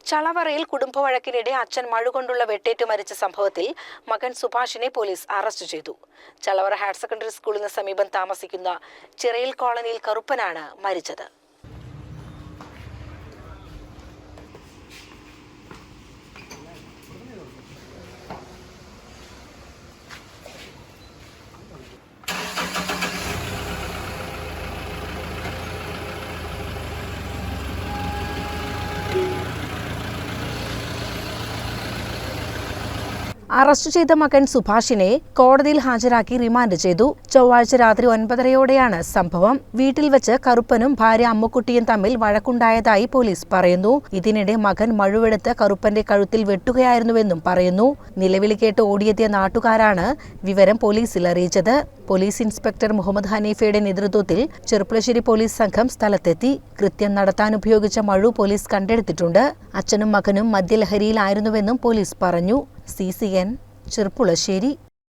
ചളവറയിൽ കുടുംബവഴക്കിനിടെ അച്ഛൻ മഴുകൊണ്ടുള്ള വെട്ടേറ്റു മരിച്ച സംഭവത്തിൽ മകൻ സുഭാഷിനെ പോലീസ് അറസ്റ്റ് ചെയ്തു. ചളവറ ഹയർ സെക്കൻഡറി സ്കൂളിന് സമീപം താമസിക്കുന്ന ചിറയിൽ കോളനിയിൽ കറുപ്പനാണ് മരിച്ചത്. അറസ്റ്റ് ചെയ്ത മകൻ സുഭാഷിനെ കോടതിയിൽ ഹാജരാക്കി റിമാൻഡ് ചെയ്തു. ചൊവ്വാഴ്ച രാത്രി 9:30-ഓടെയാണ് സംഭവം. വീട്ടിൽ വെച്ച് കറുപ്പനും ഭാര്യ അമ്മുക്കുട്ടിയും തമ്മിൽ വഴക്കുണ്ടായതായി പോലീസ് പറയുന്നു. ഇതിനിടെ മകൻ മഴുവെടുത്ത് കറുപ്പന്റെ കഴുത്തിൽ വെട്ടുകയായിരുന്നുവെന്നും പറയുന്നു. നിലവിളി കേട്ട് ഓടിയെത്തിയ നാട്ടുകാരാണ് വിവരം പോലീസിൽ അറിയിച്ചത്. പോലീസ് ഇൻസ്പെക്ടർ മുഹമ്മദ് ഹനീഫയുടെ നേതൃത്വത്തിൽ ചെറുപ്പുളശ്ശേരി പോലീസ് സംഘം സ്ഥലത്തെത്തി. കൃത്യം നടത്താൻ ഉപയോഗിച്ച മഴു പോലീസ് കണ്ടെടുത്തിട്ടുണ്ട്. അച്ഛനും മകനും മദ്യലഹരിയിലായിരുന്നുവെന്നും പോലീസ് പറഞ്ഞു. CCN ചെറുപ്പുളശ്ശേരി.